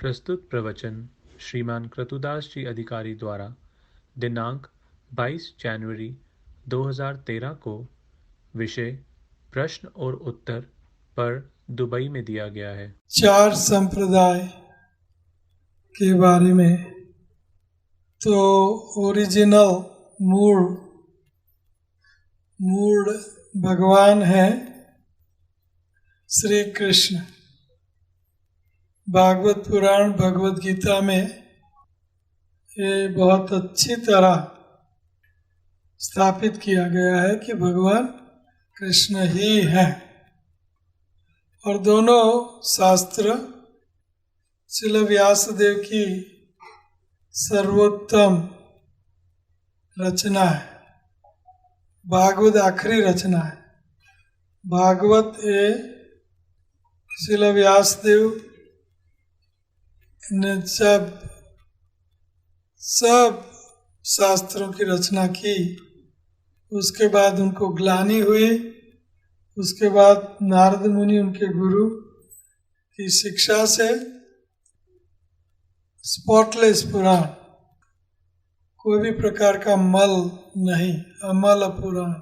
प्रस्तुत प्रवचन श्रीमान क्रतुदास जी अधिकारी द्वारा दिनांक 22 जनवरी 2013 को विषय प्रश्न और उत्तर पर दुबई में दिया गया है। 4 संप्रदाय के बारे में। तो ओरिजिनल मूल भगवान है श्री कृष्ण। भागवत पुराण भगवत गीता में ये बहुत अच्छी तरह स्थापित किया गया है कि भगवान कृष्ण ही है। और दोनों शास्त्र श्रील व्यासदेव की सर्वोत्तम रचना है। भागवत आखिरी रचना है। भागवत ये श्रील व्यासदेव ने सब शास्त्रों की रचना की। उसके बाद उनको ग्लानि हुई। उसके बाद नारद मुनि उनके गुरु की शिक्षा से स्पॉटलेस पुराण, कोई भी प्रकार का मल नहीं, अमल पुराण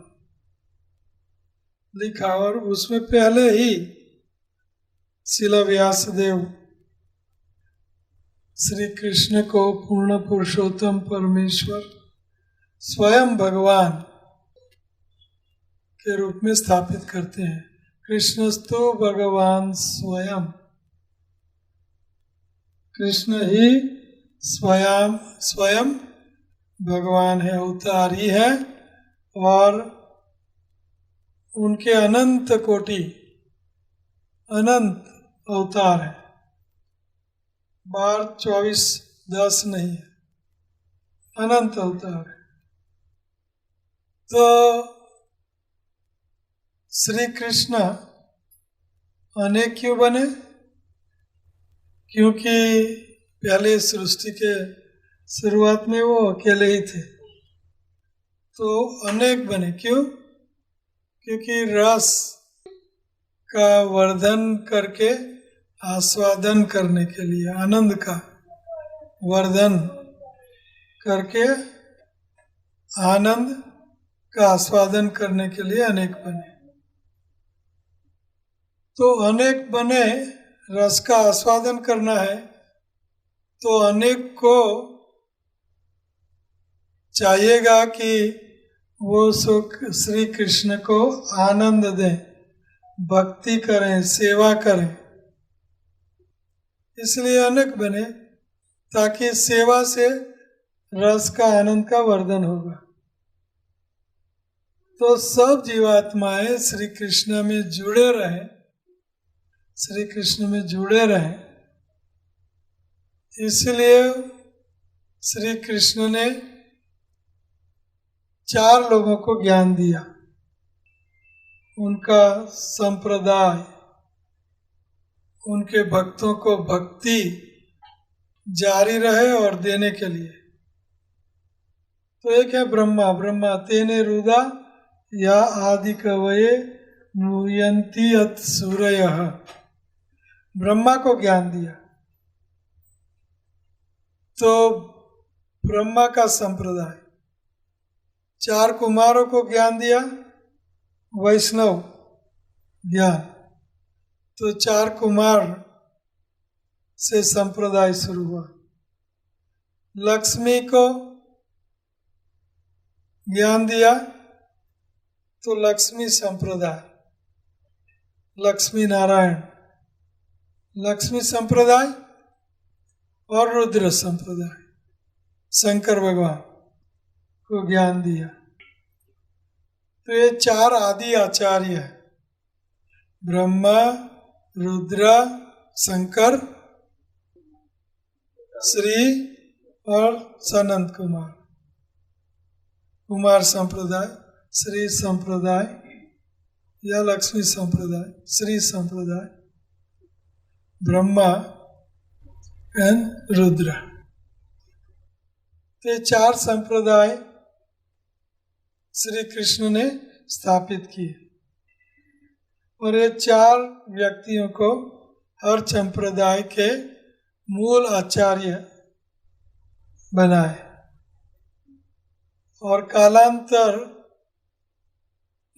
लिखा। और उसमें पहले ही श्रील व्यासदेव श्री कृष्ण को पूर्ण पुरुषोत्तम परमेश्वर स्वयं भगवान के रूप में स्थापित करते हैं। कृष्णस्तु भगवान स्वयं, कृष्ण ही स्वयं भगवान है, अवतार ही है। और उनके अनंत कोटि अनंत अवतार है। 12, 24, 10 नहीं है, अनंत अवतार है। तो श्री कृष्ण अनेक क्यों बने? क्योंकि पहले सृष्टि के शुरुआत में वो अकेले ही थे, तो अनेक बने। क्यों? क्योंकि रस का वर्धन करके आस्वादन करने के लिए, आनंद का वर्धन करके आनंद का आस्वादन करने के लिए अनेक बने। तो अनेक बने, रस का आस्वादन करना है तो अनेक को चाहिएगा कि वो सुख श्री कृष्ण को आनंद दें, भक्ति करें, सेवा करें। इसलिए अनेक बने ताकि सेवा से रस का आनंद का वर्धन होगा। तो सब जीवात्माएं श्री कृष्ण में जुड़े रहें, श्री कृष्ण में जुड़े रहें। इसलिए श्री कृष्ण ने 4 लोगों को ज्ञान दिया। उनका संप्रदाय उनके भक्तों को भक्ति जारी रहे और देने के लिए। तो एक है ब्रह्मा तेने रुदा या आदि कवये मुयंती अत सूरयः। ब्रह्मा को ज्ञान दिया। तो ब्रह्मा का संप्रदाय। 4 कुमारों को ज्ञान दिया, वैष्णव ज्ञान। तो 4 कुमार से संप्रदाय शुरू हुआ। लक्ष्मी को ज्ञान दिया तो लक्ष्मी संप्रदाय, लक्ष्मी नारायण, लक्ष्मी संप्रदाय। और रुद्र संप्रदाय, शंकर भगवान को ज्ञान दिया। तो ये 4 आदि आचार्य है, ब्रह्मा, रुद्र, शंकर, श्री और सनंत कुमार संप्रदाय, श्री संप्रदाय या लक्ष्मी संप्रदाय, श्री संप्रदाय, ब्रह्मा एंड रुद्र। ये 4 संप्रदाय श्री कृष्ण ने स्थापित किए। और ये 4 व्यक्तियों को हर संप्रदाय के मूल आचार्य बनाए। और कालांतर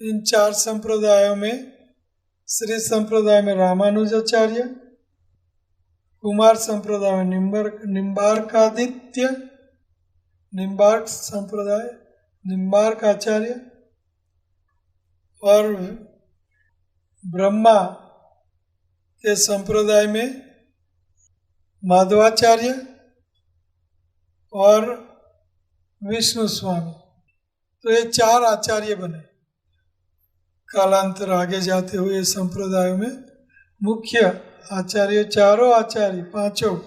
इन 4 संप्रदायों में श्री संप्रदाय में रामानुजाचार्य, कुमार संप्रदाय में निम्बार्कादित्य, निम्बार्क संप्रदाय निम्बार्क आचार्य, और ब्रह्मा के संप्रदाय में माधवाचार्य और विष्णु स्वामी। तो ये 4 आचार्य बने। कालांतर आगे जाते हुए संप्रदायों में मुख्य आचार्य, चारों आचार्य, 5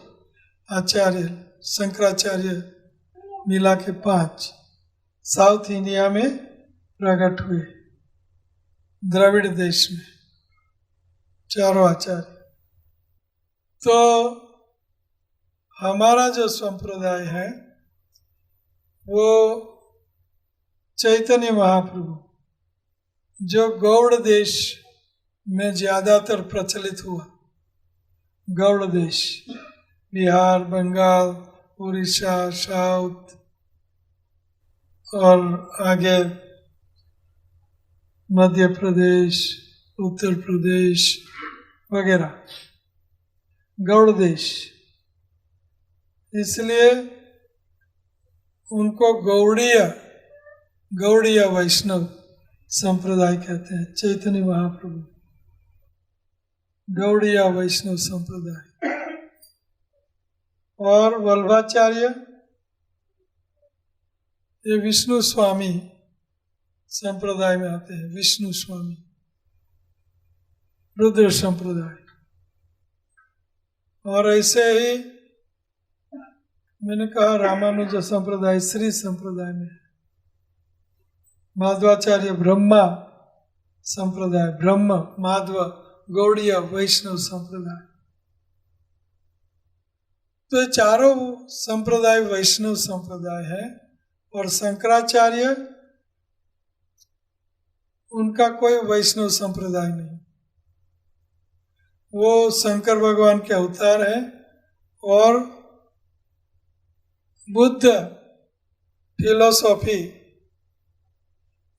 आचार्य, शंकराचार्य मिला के 5 साउथ इंडिया में प्रकट हुए, द्रविड़ देश में 4 आचार्य। तो हमारा जो संप्रदाय है वो चैतन्य महाप्रभु जो गौड़ देश में ज़्यादातर प्रचलित हुआ, गौड़ देश बिहार, बंगाल, उड़ीसा, साउथ और आगे मध्य प्रदेश, उत्तर प्रदेश वगैरह, गौड़ देश। इसलिए उनको गौड़ीय वैष्णव संप्रदाय कहते हैं। चैतन्य महाप्रभु गौड़ीय वैष्णव संप्रदाय। और वल्लभाचार्य ये विष्णु स्वामी संप्रदाय में आते हैं, विष्णु स्वामी रुद्र संप्रदाय। और ऐसे ही मैंने कहा रामानुज संप्रदाय श्री संप्रदाय में, माधवाचार्य ब्रह्मा संप्रदाय, ब्रह्म माधव गौड़ीय वैष्णव संप्रदाय। तो ये 4 संप्रदाय वैष्णव संप्रदाय है। और शंकराचार्य उनका कोई वैष्णव संप्रदाय नहीं, वो शंकर भगवान के अवतार है। और बुद्ध फिलोसॉफी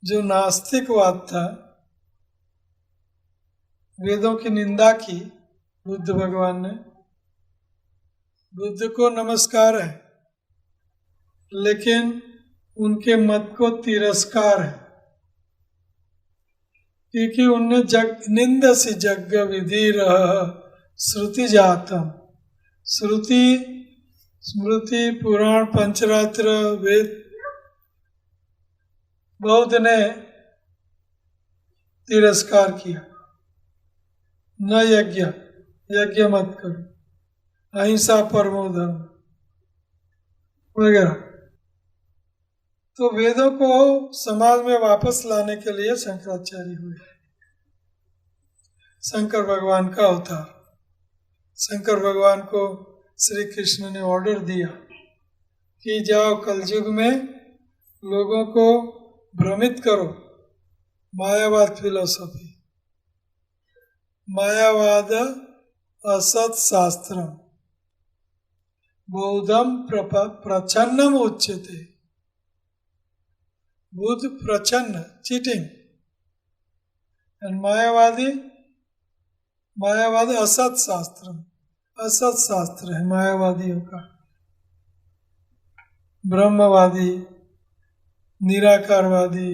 जो नास्तिकवाद था, वेदों की निंदा की बुद्ध भगवान ने। बुद्ध को नमस्कार है, लेकिन उनके मत को तिरस्कार है, क्योंकि उनने निंदसि जग विधि रह श्रुति जातम। श्रुति, स्मृति, पुराण, पंचरात्र, वेद बौद्ध ने तिरस्कार किया। न यज्ञ मत करो, अहिंसा परमो धर्म वगैरह। तो वेदों को समाज में वापस लाने के लिए शंकराचार्य हुए, शंकर भगवान का अवतार। शंकर भगवान को श्री कृष्ण ने ऑर्डर दिया कि जाओ कलयुग में लोगों को भ्रमित करो, मायावाद फिलोसॉफी, मायावाद असत शास्त्रम बौद्धम प्रच्छन्नम उच्यते। बुद्ध प्रच्छन्न, चीटिंग, एंड मायावाद असत शास्त्र, असत शास्त्र है मायावादियों का। ब्रह्मवादी, निराकारवादी,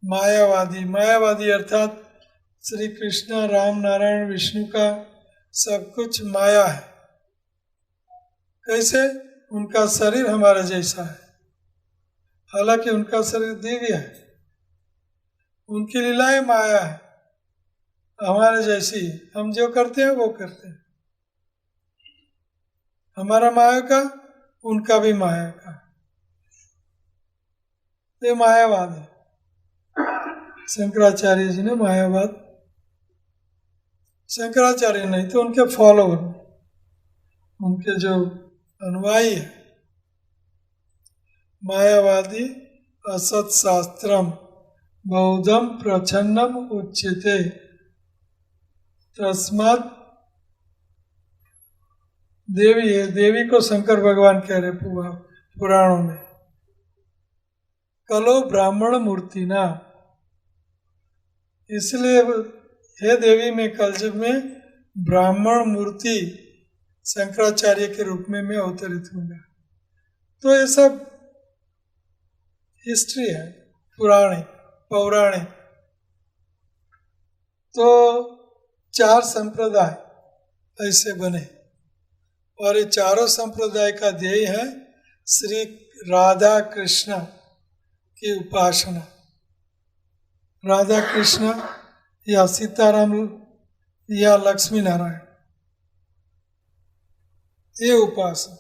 मायावादी अर्थात श्री कृष्ण, राम, नारायण, विष्णु का सब कुछ माया है। कैसे? उनका शरीर हमारा जैसा है, हालांकि उनका शरीर दिव्य है, उनकी लीलाएं माया है, हमारे जैसी है। हम जो करते हैं वो करते हैं, हमारा माया का, उनका भी माया का। ये मायावाद है। शंकराचार्य जी ने मायावाद, शंकराचार्य नहीं तो उनके फॉलोअर, उनके जो अनुयायी है, मायावादी असत शास्त्रम बौद्धम प्रच्छन्नम उच्यते तस्मात् देवी है, देवी को शंकर भगवान कह रहे पुराणों में। कलो ब्राह्मण मूर्ति ना, इसलिए हे देवी मैं कलयुग में ब्राह्मण मूर्ति शंकराचार्य के रूप में मैं अवतरित होऊंगा। तो ये सब हिस्ट्री है, पौराणिक। तो 4 संप्रदाय ऐसे बने और ये चारों संप्रदाय का ध्येय है श्री राधा कृष्ण की उपासना। राधा कृष्ण या सीताराम या लक्ष्मी नारायण, ये उपासना,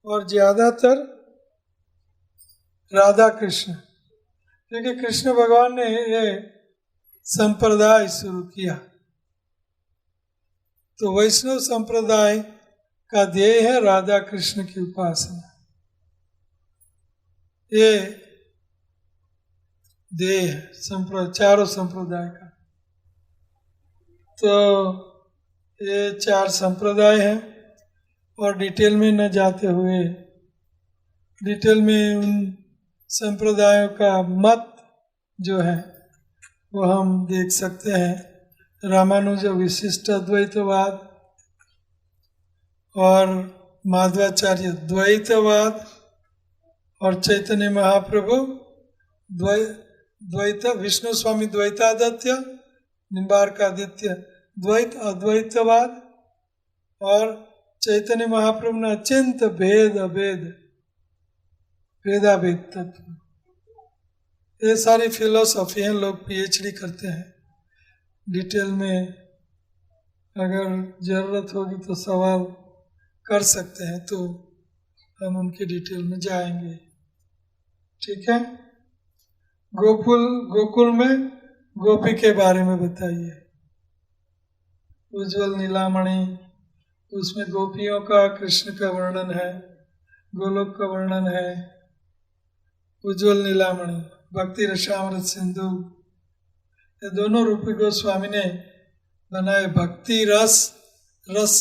और ज्यादातर राधा कृष्ण, क्योंकि कृष्ण भगवान ने ये संप्रदाय शुरू किया। तो वैष्णव संप्रदाय का ध्येय है राधा कृष्ण की उपासना, ये ध्येय है चारों संप्रदाय का। तो ये 4 संप्रदाय हैं और डिटेल में न जाते हुए डिटेल में उन संप्रदायों का मत जो है वो हम देख सकते हैं। रामानुज विशिष्ट अद्वैतवाद और माधवाचार्य द्वैतवाद और चैतन्य महाप्रभु द्वैत, विष्णु स्वामी द्वैतादित्य, निम्बार्कादित्य द्वैत अद्वैतवाद और चैतन्य महाप्रभु ने अत्यंत भेदाभेद तत्व, ये सारी फिलोसॉफी हैं। लोग पीएचडी करते हैं। डिटेल में अगर जरूरत होगी तो सवाल कर सकते हैं, तो हम उनकी डिटेल में जाएंगे। ठीक है। गोकुल में गोपी के बारे में बताइए। उज्ज्वल नीलामणि, उसमें गोपियों का, कृष्ण का वर्णन है, गोलोक का वर्णन है। उज्ज्वल नीलामणि, भक्ति रसामृत सिंधु, ये दोनों रूपी गोस्वामी ने बनाए। भक्ति रस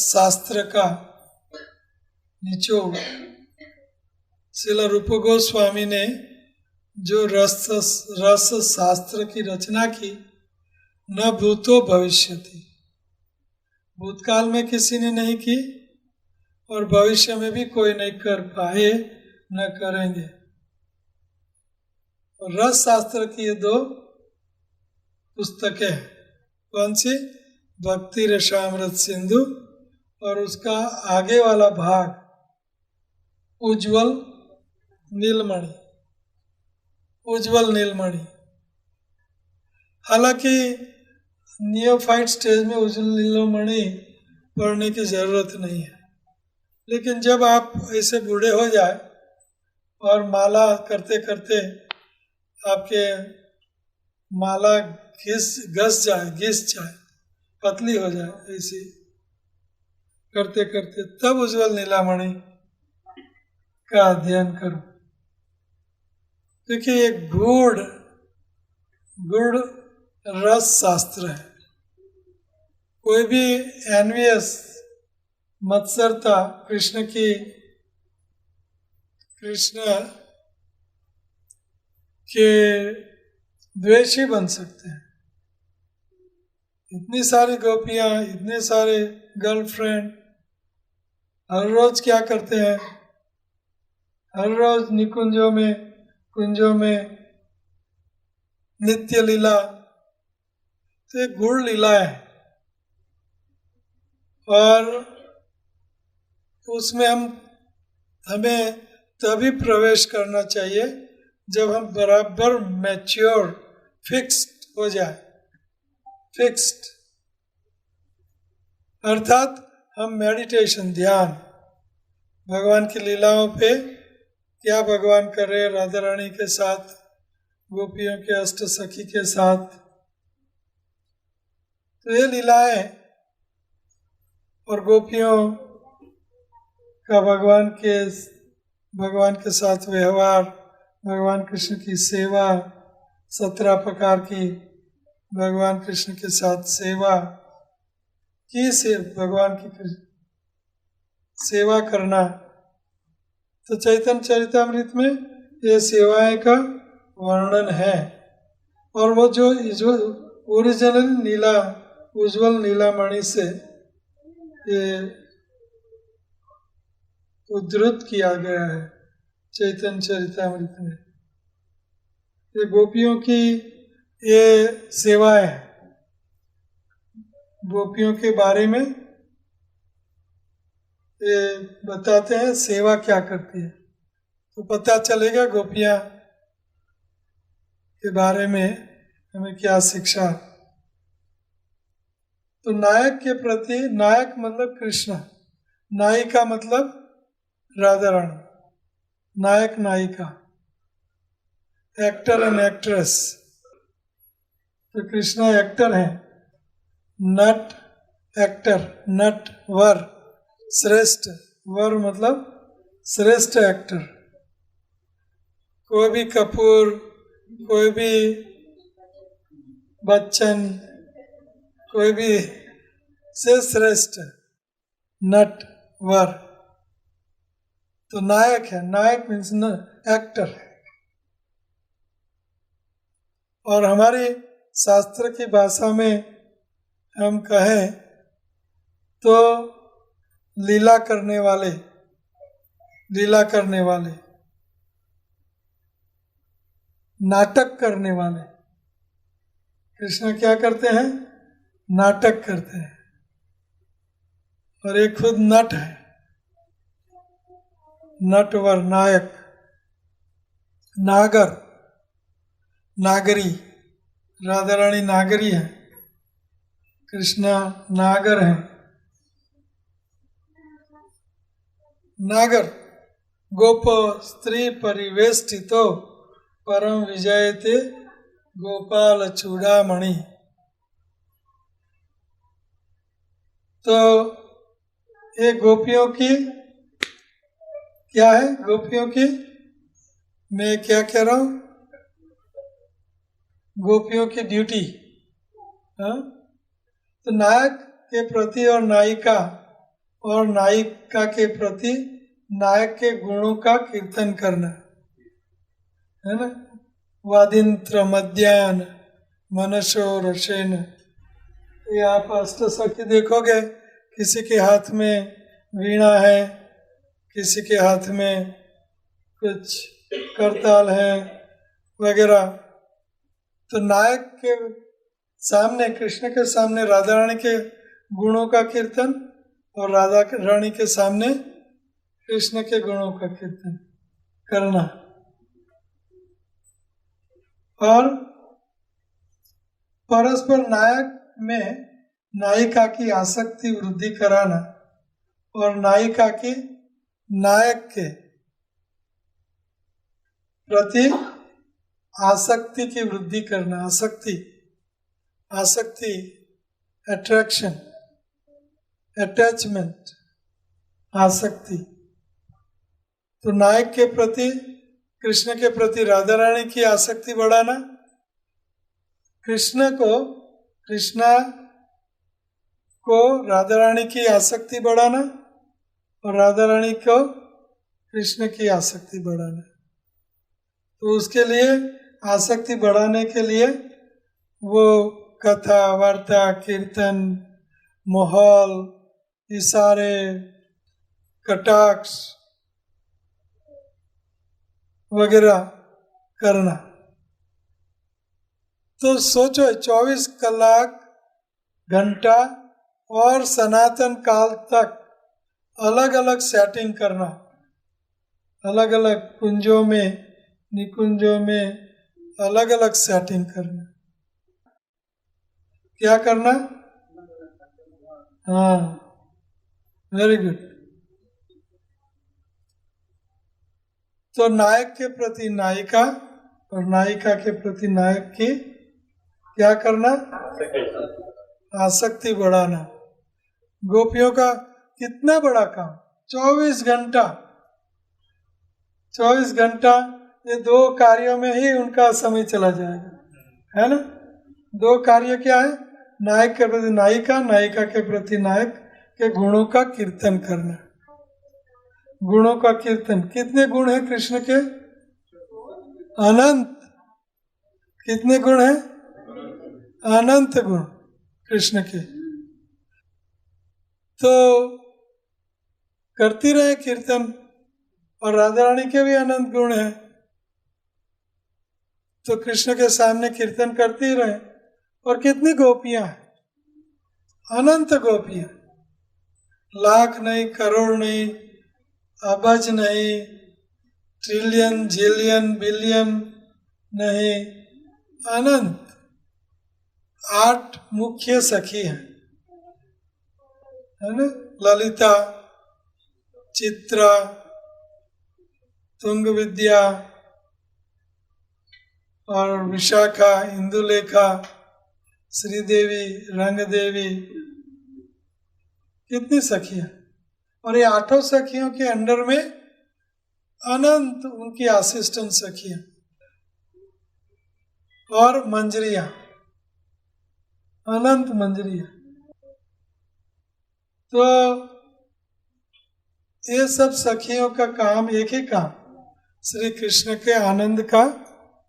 शास्त्र का निचोड़। श्रील रूप गोस्वामी ने जो रस शास्त्र की रचना की, न भूतो भविष्यति, भूतकाल में किसी ने नहीं की और भविष्य में भी कोई नहीं कर पाए, न करेंगे। और रस शास्त्र की ये 2 पुस्तकें हैं। कौन सी? भक्ति रसामृत सिंधु और उसका आगे वाला भाग उज्ज्वल नीलमणि। हालांकि नियोफाइट स्टेज में उज्ज्वल नीलमणि पढ़ने की जरूरत नहीं है, लेकिन जब आप ऐसे बूढ़े हो जाए और माला करते करते आपके माला घिस जाए, पतली हो जाए, ऐसे करते करते तब उज्ज्वल नीलामणि का अध्ययन करो, क्योंकि ये गुड़ रस शास्त्र है। कोई भी एनवियस मत्सरता कृष्ण के द्वेषी बन सकते हैं। इतनी सारी गोपियां, इतने सारे गर्लफ्रेंड, हर रोज क्या करते हैं? हर रोज निकुंजों में, कुंजों में नित्य लीला, तो एक गुड़ लीला है और उसमें हमें तभी प्रवेश करना चाहिए जब हम बराबर मैच्योर, फिक्स्ड हो जाए। फिक्स्ड अर्थात हम मेडिटेशन, ध्यान, भगवान की लीलाओं पे क्या भगवान कर रहे, राधा रानी के साथ, गोपियों के अष्ट सखी के साथ, तो ये लीलाएं और गोपियों का भगवान के साथ व्यवहार, भगवान कृष्ण की सेवा, 17 प्रकार की भगवान कृष्ण के साथ सेवा की, सिर्फ भगवान की सेवा करना। तो चैतन्य चरितामृत में ये सेवाएं का वर्णन है। और वो जो ओरिजिनल नीला उज्ज्वल नीलामणि से ये उद्धृत किया गया है चैतन्य चरितामृत में। ये गोपियों की ये सेवाएं हैं, गोपियों के बारे में ये बताते हैं सेवा क्या करती है, तो पता चलेगा गोपियां के बारे में हमें क्या शिक्षा। तो नायक के प्रति, नायक मतलब कृष्ण, नायिका मतलब राधा रानी, नायक नायिका, एक्टर एंड एक्ट्रेस। तो कृष्णा एक्टर है, नट एक्टर, नट वर, श्रेष्ठ वर मतलब श्रेष्ठ एक्टर। कोई भी कपूर, कोई भी बच्चन, कोई भी से श्रेष्ठ नट वर। तो नायक है, नायक मीन्स एक्टर है। और हमारी शास्त्र की भाषा में हम कहें तो लीला करने वाले, लीला करने वाले, नाटक करने वाले। कृष्ण क्या करते हैं? नाटक करते हैं। और एक खुद नट है, नटवर, नायक। नागर, नागरी, राधा रानी नागरी है, कृष्णा नागर है। नागर गोप स्त्री परिवेष्टितो परम विजयते गोपाल चूड़ामणि। तो ये गोपियों की क्या है? गोपियों की, मैं क्या कह रहा हूं, गोपियों की ड्यूटी। तो नायक के प्रति और नायिका के प्रति नायक के गुणों का कीर्तन करना है ना। वादिंत्र मध्यान मनसो रसेन। ये आप अष्टसखी देखोगे, किसी के हाथ में वीणा है, किसी के हाथ में कुछ करताल है वगैरह। तो नायक के सामने, कृष्ण के सामने राधा रानी के गुणों का कीर्तन, और राधा रानी के सामने कृष्ण के गुणों का कीर्तन करना। और परस्पर नायक में नायिका की आसक्ति वृद्धि कराना, और नायिका की नायक के प्रति आसक्ति की वृद्धि करना। आसक्ति अट्रैक्शन, अटैचमेंट, आसक्ति। तो नायक के प्रति, कृष्ण के प्रति राधा रानी की आसक्ति बढ़ाना, कृष्णा को राधा रानी की आसक्ति बढ़ाना, और राधा रानी को कृष्ण की आसक्ति बढ़ाना। तो उसके लिए, आसक्ति बढ़ाने के लिए वो कथा, वार्ता, कीर्तन, माहौल, इशारे, कटाक्ष वगैरह करना। तो सोचो 24 कलाक, घंटा और सनातन काल तक अलग अलग सेटिंग करना, अलग अलग कुंजों में, निकुंजों में अलग अलग सेटिंग करना। क्या करना? हाँ, वेरी गुड। तो नायक के प्रति नायिका और नायिका के प्रति नायक की क्या करना? आसक्ति बढ़ाना। गोपियों का कितना बड़ा काम, 24 घंटा, ये 2 कार्यों में ही उनका समय चला जाएगा, है ना। 2 कार्य क्या है? नायक के प्रति नायिका, नायिका के प्रति नायक के गुणों का कीर्तन करना। गुणों का कीर्तन। कितने गुण है कृष्ण के? अनंत। कितने गुण है? अनंत गुण कृष्ण के। तो करती रहे कीर्तन, और राधा रानी के भी अनंत गुण हैं, तो कृष्ण के सामने कीर्तन करती रहे। और कितनी गोपियां हैं? अनंत गोपियां, लाख नहीं, करोड़ नहीं, अबज नहीं, ट्रिलियन, जिलियन, बिलियन नहीं, अनंत। 8 मुख्य सखी हैं, है ना? ललिता, चित्रा, तुंग विद्या और विशाखा, इंदुलेखा, श्रीदेवी, रंग देवी, कितनी सखियां। और ये 8 सखियों के अंडर में अनंत उनकी असिस्टेंट सखियां और मंजरियां, अनंत मंजरियां। तो ये सब सखियों का काम, एक ही काम, श्री कृष्ण के आनंद का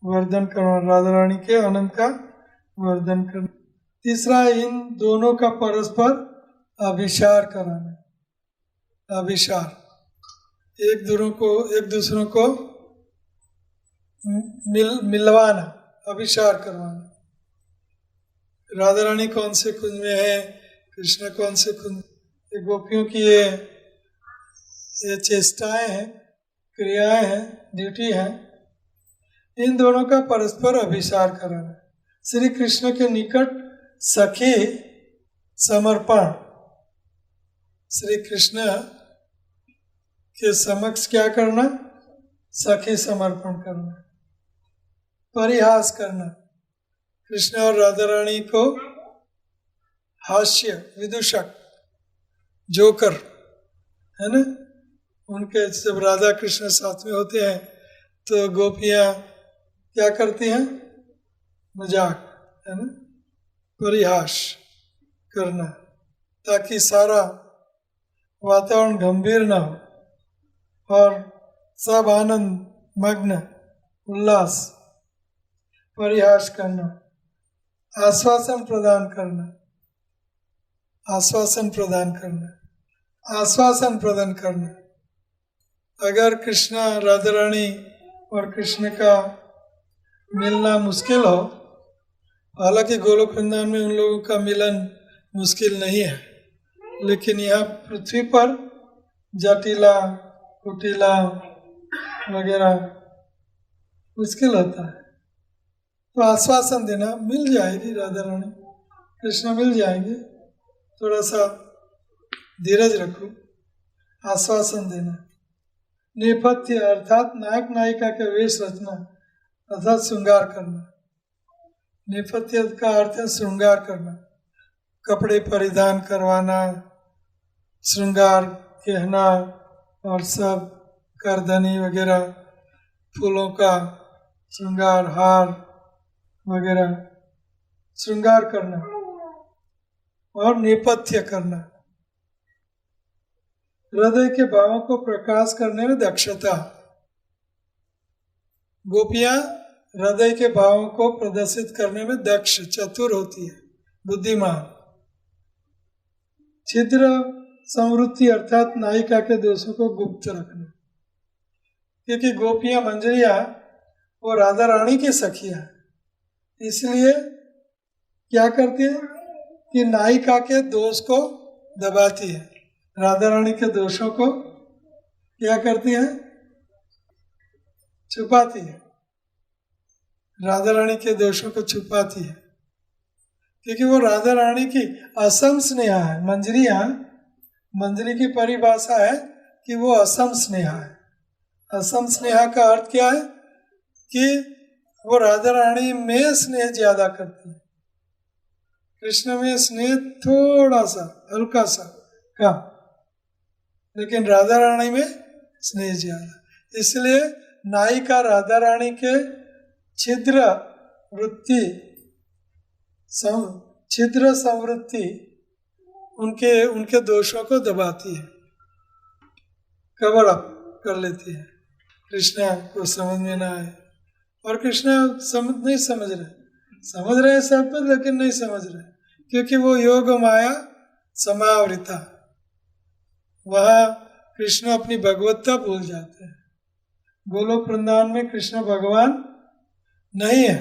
वर्धन करना, राधा रानी के आनंद का वर्धन करना। तीसरा, इन दोनों का परस्पर अभिसार कराना। अभिसार, एक दूसरों को मिलवाना, अभिसार करवाना। राधा रानी कौन से कुंज में है, कृष्ण कौन से कुंज। गोपियों की ये चेष्टाएं हैं, क्रियाएं हैं, ड्यूटी है, इन दोनों का परस्पर अभिसार कराना। श्री कृष्ण के निकट सखी समर्पण, श्री कृष्ण के समक्ष क्या करना? सखी समर्पण करना, परिहास करना। कृष्ण और राधा रानी को हास्य, विदूषक, जोकर, है ना? उनके जब राधा कृष्ण साथ में होते हैं तो गोपियां क्या करती हैं? मजाक, है ना? परिहास करना, ताकि सारा वातावरण गंभीर न हो और सब आनंद मग्न, उल्लास। परिहास करना, आश्वासन प्रदान करना, आश्वासन प्रदान करना, आश्वासन प्रदान करना। अगर कृष्ण, राधा रानी और कृष्ण का मिलना मुश्किल हो, हालांकि गोलोक वृंदावन में उन लोगों का मिलन मुश्किल नहीं है, लेकिन यहाँ पृथ्वी पर जटिला, कुटिला वगैरह मुश्किल होता है। तो आश्वासन देना, मिल जाएगी राधा रानी, कृष्ण मिल जाएंगे, थोड़ा सा धीरज रखो, आश्वासन देना। नेपथ्य अर्थात नायक नायिका के वेश रचना अर्थात श्रृंगार करना। नेपथ्य का अर्थ है श्रृंगार करना, कपड़े परिधान करवाना, श्रृंगार, कहना और सब करधनी वगैरह, फूलों का श्रृंगार, हार वगैरह, श्रृंगार करना और नेपथ्य करना। हृदय के भावों को प्रकाश करने में दक्षता। गोपियां हृदय के भावों को प्रदर्शित करने में दक्ष, चतुर होती है, बुद्धिमान। छिद्र संवृत्ति अर्थात नायिका के दोषों को गुप्त रखना, क्योंकि गोपियां, मंजरियां वो राधा रानी की सखियां, इसलिए क्या करती है कि नायिका के दोष को दबाती है, राधा रानी के दोषों को क्या करती है? छुपाती है, राधा रानी के दोषों को छुपाती है, क्योंकि वो राधा रानी की असम स्नेहा है। मंजरी की परिभाषा है कि वो असम स्नेहा है। असम स्नेहा का अर्थ क्या है? कि वो राधा रानी में स्नेह ज्यादा करती है, कृष्ण में स्नेह थोड़ा सा, हल्का सा कम, लेकिन राधा रानी में स्नेह ज्यादा। इसलिए नायिका राधा रानी के छिद्र संवृत्ति उनके दोषों को दबाती है। कवर अप कर लेती है, कृष्णा को समझ में ना आए। और कृष्णा नहीं समझ रहे सब पर, लेकिन नहीं समझ रहे, क्योंकि वो योग माया समावृता, वहाँ कृष्ण अपनी भगवत्ता भूल जाते हैं। गोलोक वृंदावन में कृष्ण भगवान नहीं है,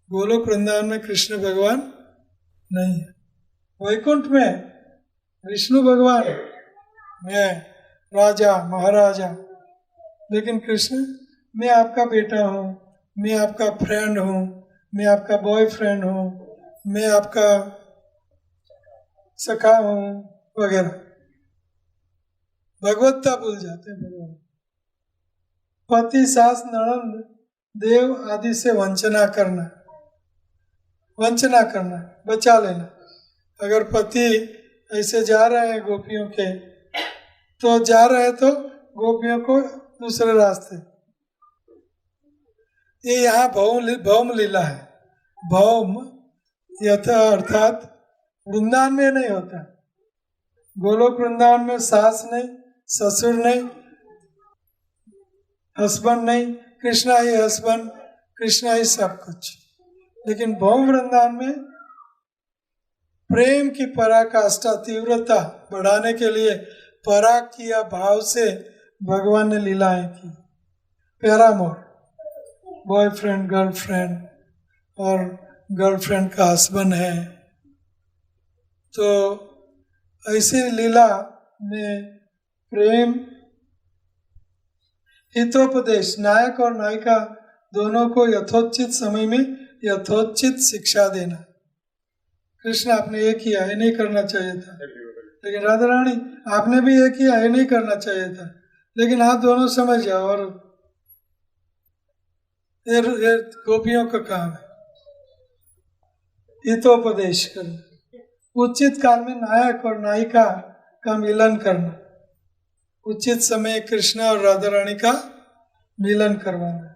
गोलोक वृंदावन में कृष्ण भगवान नहीं है। वैकुंठ में विष्णु भगवान मैं राजा महाराजा, लेकिन कृष्ण मैं आपका बेटा हूँ, मैं आपका फ्रेंड हूँ, मैं आपका बॉयफ्रेंड हूँ, मैं आपका सखा हूँ वगैरह, भगवत्ता भूल जाते हैं भगवान। पति सास ननद देव आदि से वंचना करना, बचा लेना। अगर पति ऐसे जा रहे हैं गोपियों के, तो जा रहे हैं तो गोपियों को दूसरे रास्ते, ये यहाँ भौम लीला है। भौम यथा अर्थात वृंदावन में नहीं होता, गोलोक वृंदावन में सास नहीं, ससुर नहीं, हस्बैंड नहीं, कृष्णा ही हस्बैंड, कृष्णा ही सब कुछ। लेकिन भौम वृंदावन में प्रेम की पराकाष्ठा तीव्रता बढ़ाने के लिए पराग किया भाव से भगवान ने लीलाएं की। पैरामोर, बॉयफ्रेंड गर्लफ्रेंड, और गर्लफ्रेंड का हस्बैंड है, तो ऐसी लीला में प्रेम हितोपदेश, नायक और नायिका दोनों को यथोचित समय में यथोचित शिक्षा देना। कृष्ण आपने ये किया, ये नहीं करना चाहिए था, लेकिन राधा रानी आपने भी ये किया, ये नहीं करना चाहिए था, लेकिन आप दोनों समझ जाओ। और ये गोपियों का काम है हितोपदेश करना, उचित काल में नायक और नायिका का मिलन करना, उचित समय कृष्ण और राधा रानी का मिलन करवाना,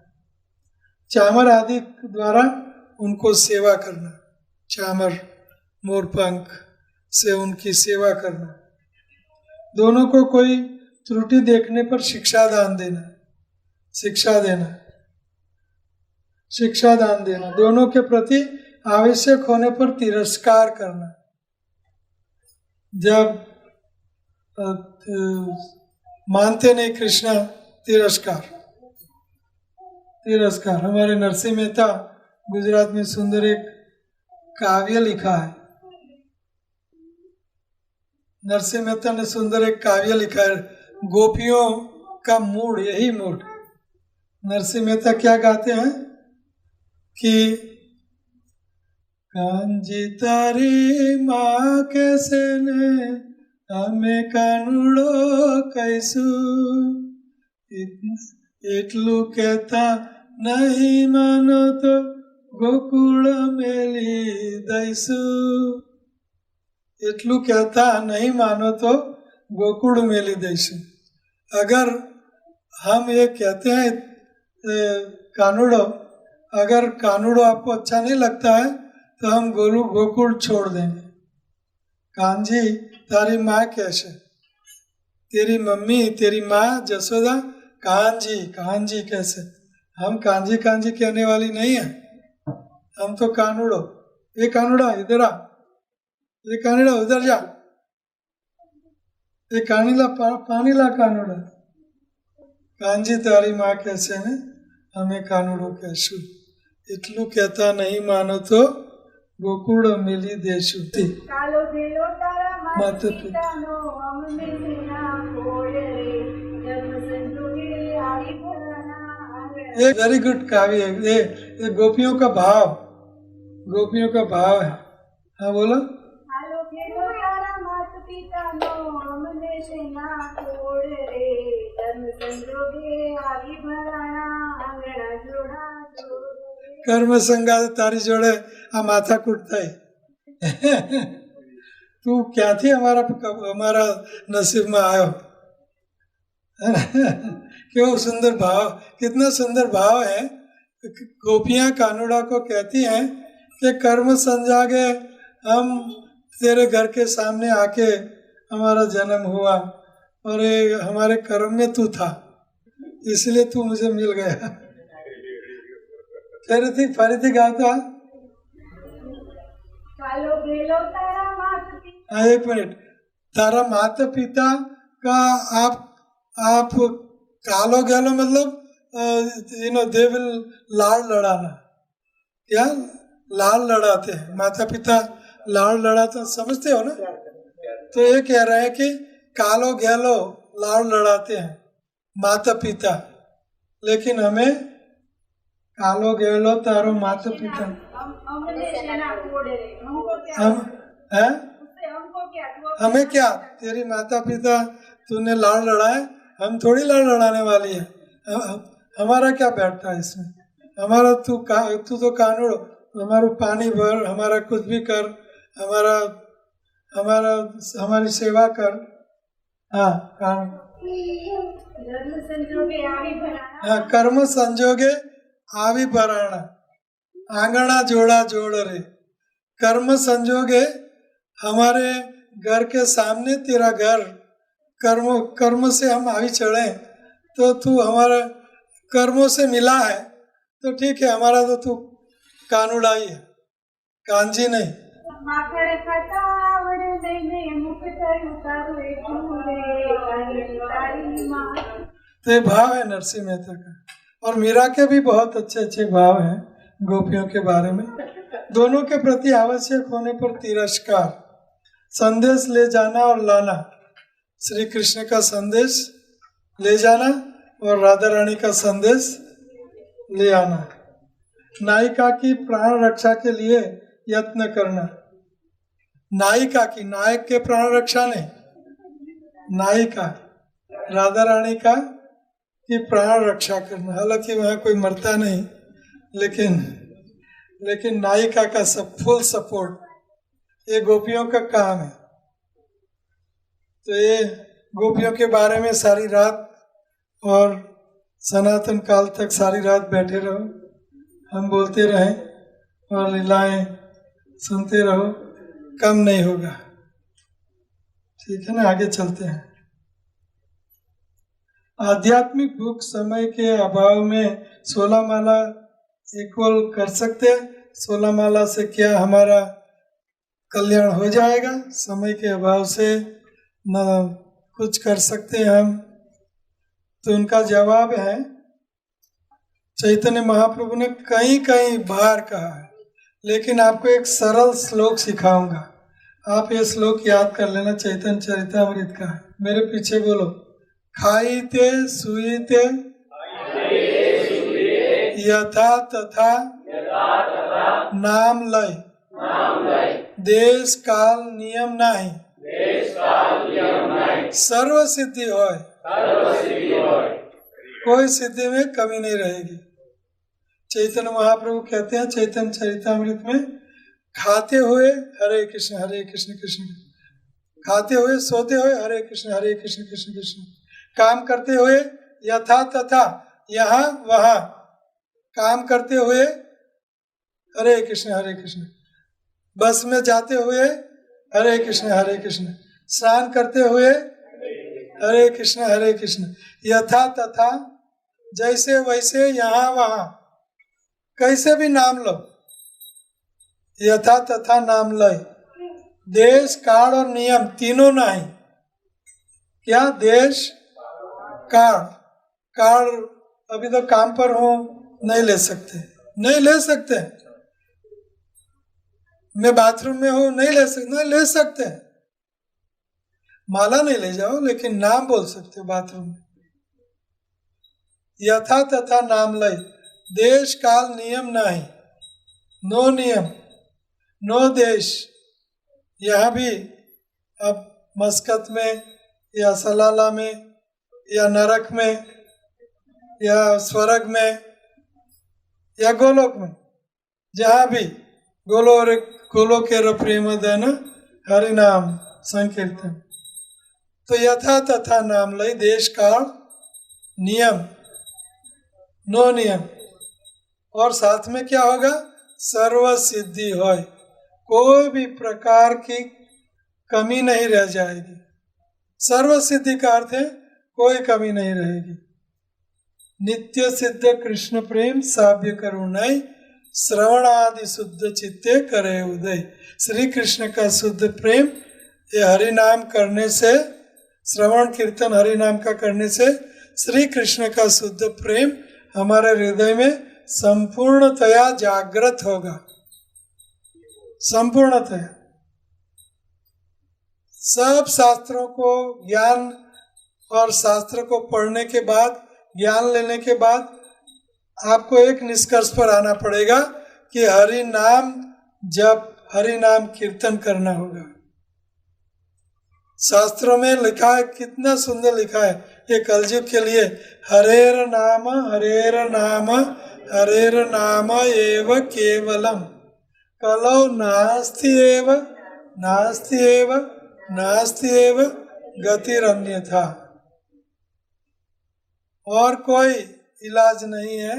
चामर आदि द्वारा उनको सेवा करना, चामर मोरपंख से उनकी सेवा करना, दोनों को कोई त्रुटि देखने पर शिक्षा दान देना, दोनों के प्रति आवश्यक होने पर तिरस्कार करना। जब मानते नहीं कृष्ण, तिरस्कार। हमारे नरसिंह मेहता गुजरात में सुंदर एक काव्य लिखा है, नरसिंह मेहता ने सुंदर एक काव्य लिखा है, गोपियों का मूड, यही मूड। नरसिंह मेहता क्या गाते हैं कि कांजी तारी माँ कैसे ने हमें कानूड़ो कैसू, એટલું કહેતા નહીં માનો તો ગોકુળ મેલી દઈશું, એટલું કહેતા नहीं मानो तो गोकुल मेली दईसु। अगर हम ये कहते हैं कानूड़ो, अगर कानूड़ो आपको अच्छा नहीं लगता है तो हम गोकुल छोड़ देंगे। कांजी तारी माँ कैसे, तेरी मम्मी तेरी माँ जसोदा कांजी कैसे, हम कांजी कहने वाली नहीं है, हम तो कानूड़ो। ये कानूड़ा इधर आ, ये कानूड़ा उधर जा, ये पानीला कानूड़ा, कांजी तारी माँ कैसे ने हमें कानूड़ो कैसु, इतलू कहता नहीं मानो तो गोकुल मिली देशु। माता पिता एक वेरी गुड काव्य है ये गोपियों का भाव है। हाँ बोलो। कर्म संगा तारी जोड़े आ माथा कूटता है तू क्या थी हमारा नसीब में आयो क्यों सुंदर भाव, कितना सुंदर भाव है। गोपियां कानूड़ा को कहती हैं कि कर्म संजागे हम तेरे घर के सामने आके हमारा जन्म हुआ, और ये हमारे कर्म में तू था, इसलिए तू मुझे मिल गया। फरी थी गाता। एक मिनट, तारा माता पिता का आप कालो गैलो मतलब दे विल लाड़ लड़ाना, क्या लाड़ लड़ाते हैं माता पिता, लाड़ लड़ाते समझते हो ना। तो ये कह रहे हैं कि कालो गैलो लाड़ लड़ाते हैं माता पिता, लेकिन हमें कालो गैलो तारो माता पिता हमें क्या, तेरी माता पिता तूने लाड़ लड़ाए, हम थोड़ी लाड़ लड़ाने वाली है। हमारा क्या बैठता है इसमें, हमारा तू तो कानून, हमारा पानी भर, हमारा कुछ भी कर, हमारी सेवा कर। हाँ कर्म संजोगे आवी भराना, आंगना जोड़ा जोड़ रे। कर्म संजोगे, हमारे घर के सामने तेरा घर, कर्म से हम आवी चढ़े, तो तू हमारा कर्मों से मिला है तो ठीक है, हमारा तो तू कानूड़ाई है, कांजी नहीं। तो ये भाव है नरसिंह मेहता का। और मीरा के भी बहुत अच्छे अच्छे भाव हैं गोपियों के बारे में। दोनों के प्रति आवश्यक होने पर तिरस्कार, संदेश ले जाना और लाना, श्री कृष्ण का संदेश ले जाना और राधा रानी का संदेश ले आना। नायिका की प्राण रक्षा के लिए यत्न करना, नायिका की, नायक के प्राण रक्षा नहीं, नायिका राधा रानी का की प्राण रक्षा करना। हालांकि वहाँ कोई मरता नहीं, लेकिन नायिका का फुल सपोर्ट, ये गोपियों का काम है। तो ये गोपियों के बारे में सारी रात और सनातन काल तक सारी रात बैठे रहो, हम बोलते रहें और लीलाएं सुनते रहो, कम नहीं होगा। ठीक है ना, आगे चलते हैं। आध्यात्मिक भूख समय के अभाव में 16 माला इक्वल कर सकते हैं। 16 माला से क्या हमारा कल्याण हो जाएगा? समय के अभाव से न कुछ कर सकते हैं हम। तो उनका जवाब है, चैतन्य महाप्रभु ने कई कई बार कहा है, लेकिन आपको एक सरल श्लोक सिखाऊंगा, आप ये श्लोक याद कर लेना, चैतन्य चरितामृत का है। मेरे पीछे बोलो, खाईते सुईते यथा तथा नाम लय, देश काल नियम नहीं, सर्व सिद्धि होय, कोई सिद्धि में कमी नहीं रहेगी। चैतन्य महाप्रभु कहते हैं चैतन्य चरितामृत में, खाते हुए हरे कृष्ण कृष्ण कृष्ण, खाते हुए सोते हुए हरे कृष्ण कृष्ण कृष्ण, काम करते हुए यथा तथा यहाँ वहाँ, काम करते हुए हरे कृष्ण, बस में जाते हुए हरे कृष्ण, स्नान करते हुए हरे कृष्ण, यथा तथा जैसे वैसे यहाँ वहाँ, कैसे भी नाम लो, यथा तथा नाम लय, देश काल और नियम तीनों नहीं। क्या? देश काल अभी तो काम पर हूँ, नहीं ले सकते, मैं बाथरूम में हूँ, नहीं ले सकते, माला नहीं ले जाओ लेकिन नाम बोल सकते हो बाथरूम में। यथा तथा नाम लय, देश काल नियम नहीं, नो नियम नो देश। यहाँ भी अब मस्कत में या सलाला में या नरक में या स्वर्ग में या गोलोक में, जहाँ भी गोलोकेर प्रेम दन हरि नाम संकीर्तन। तो यथा तथा नाम लय, देश काल नियम नो नियम, और साथ में क्या होगा? सर्व सिद्धि होय, कोई भी प्रकार की कमी नहीं रह जाएगी, सर्व सिद्धि का अर्थ है कोई कमी नहीं रहेगी। नित्य सिद्ध कृष्ण प्रेम साव्य करुणाई श्रवण आदि शुद्ध चित्ते करे उदय। श्री कृष्ण का शुद्ध प्रेम ये हरि नाम करने से, श्रवण कीर्तन हरि नाम का करने से श्री कृष्ण का शुद्ध प्रेम हमारे हृदय में संपूर्णतया जागृत होगा। संपूर्णतया सब शास्त्रों को ज्ञान और शास्त्र को पढ़ने के बाद, ज्ञान लेने के बाद आपको एक निष्कर्ष पर आना पड़ेगा कि हरि नाम जप, हरि नाम कीर्तन करना होगा। शास्त्रों में लिखा है, कितना सुंदर लिखा है ये कलयुग के लिए, हरेर नाम हरेर नाम हरेर नाम एव केवलम कलौ नास्ति एव नास्ति एव नास्ति एव गतिरन्यथा। और कोई इलाज नहीं है,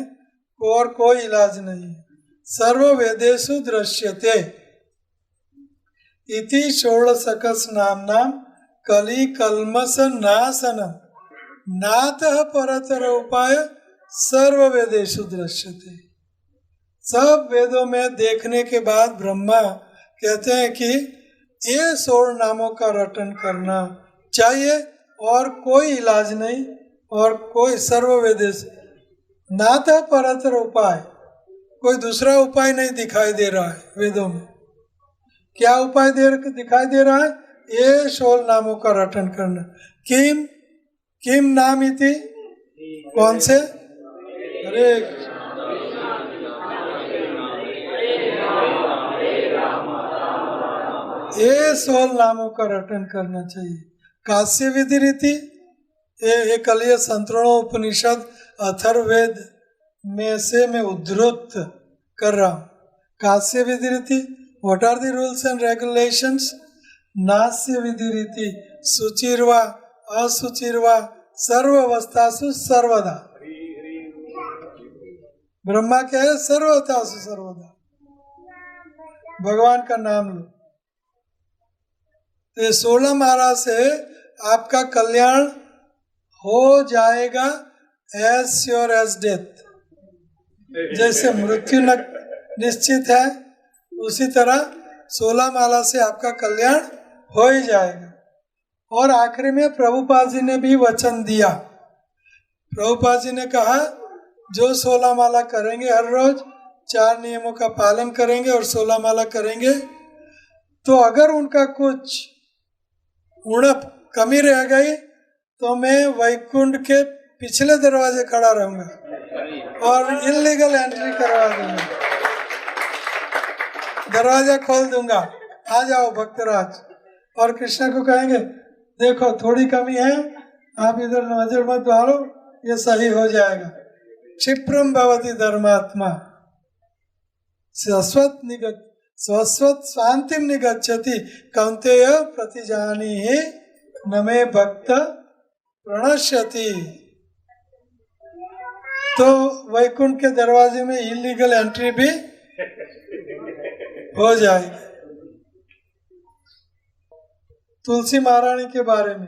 और कोई इलाज नहीं है। सर्व वेदेषु दृश्यते इति षोडशकस नामनाम कली कल्मष नाशनम नातः परतर उपाय सर्व वेदेषु दृश्यते। सब वेदों में देखने के बाद ब्रह्मा कहते हैं कि ये 16 नामों का रटन करना चाहिए और कोई इलाज नहीं, और कोई सर्व वेदेश नातः परतर उपाय, कोई दूसरा उपाय नहीं दिखाई दे रहा है वेदों में। क्या उपाय दिखाई दे रहा है? ये 16 नामों का रटन करना। किम किम नाम इति, कौन से? हरे ये 16 नामों का रटन करना चाहिए। काश्य विधि रीति, ये कलिय संतरणों उपनिषद अथर्ववेद में से मैं उद्धृत कर रहा हूँ। काश्य विधि रीति, what are the rules and regulations? नास्य विधि रीति, सुचिर्वा असुचिर्वा सर्व अवस्थासु सर्वदा। ब्रह्मा क्या है? सर्वतासु सर्वदा, भगवान का नाम लो। ये 16 माला से आपका कल्याण हो जाएगा एज श्योर एज डेथ। जैसे मृत्यु निश्चित है, उसी तरह 16 माला से आपका कल्याण हो ही जाएगा। और आखिरी में प्रभुपाद जी ने भी वचन दिया। प्रभुपाद जी ने कहा जो 16 माला करेंगे, हर रोज 4 नियमों का पालन करेंगे और 16 माला करेंगे, तो अगर उनका कुछ उणप कमी रह गई तो मैं वैकुंठ के पिछले दरवाजे खड़ा रहूंगा और इलीगल एंट्री करवा दूंगा, दरवाजा खोल दूंगा, आ जाओ भक्तराज। और कृष्ण को कहेंगे देखो थोड़ी कमी है, आप इधर नजर मत डालो, ये सही हो जाएगा। क्षिप्रम भवति धर्मात्मा शाश्वत शांतिम निगच्छति कौन्तेय प्रतिजानीहि न मे भक्त प्रणश्यति। तो वैकुंठ के दरवाजे में इलीगल एंट्री भी हो जाएगी। तुलसी महारानी के बारे में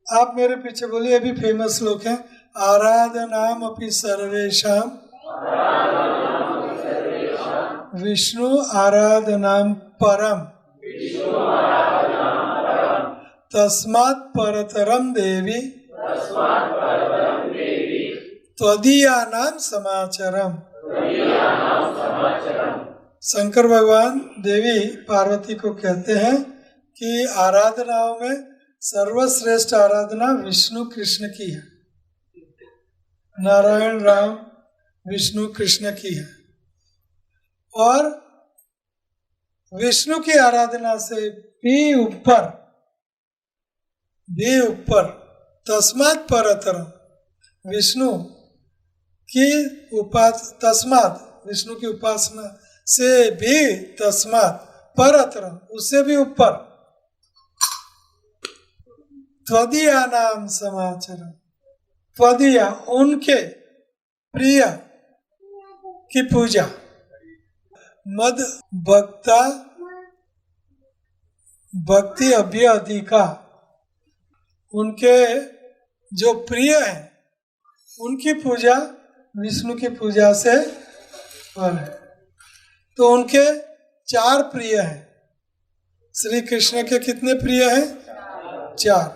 आप मेरे पीछे बोलिए, अभी फेमस लोग हैं। आराधनाम अपि सर्वेषां विष्णु आराधनाम परम तस्मात् परतरम देवी त्वदीयानां समाचरम। शंकर भगवान देवी पार्वती को कहते हैं कि आराधनाओं में सर्वश्रेष्ठ आराधना विष्णु कृष्ण की है। नारायण राम विष्णु कृष्ण की है। और विष्णु की आराधना से भी ऊपर तस्मात् परतरम, विष्णु की तस्मात् विष्णु की उपासना से भी तस्मात् परतरम, उससे भी ऊपर त्वदीया नाम समाचरम। त्वदीया उनके प्रिय की पूजा। मद भक्ता भक्ति अभ्य अधिका, उनके जो प्रिय है उनकी पूजा विष्णु की पूजा से फल है। तो उनके 4 प्रिय हैं। श्री कृष्ण के कितने प्रिय हैं? 4।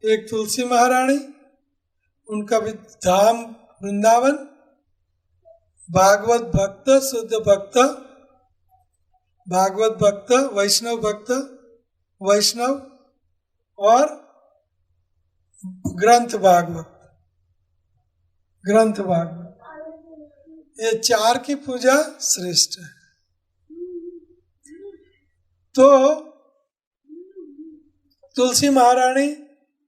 एक तुलसी महारानी, उनका भी धाम वृंदावन, भागवत भक्त, शुद्ध भक्त, भागवत भक्त, वैष्णव भक्त, वैष्णव और ग्रंथ भागवत, ग्रंथ भागवत, ये 4 की पूजा श्रेष्ठ है। तो तुलसी महारानी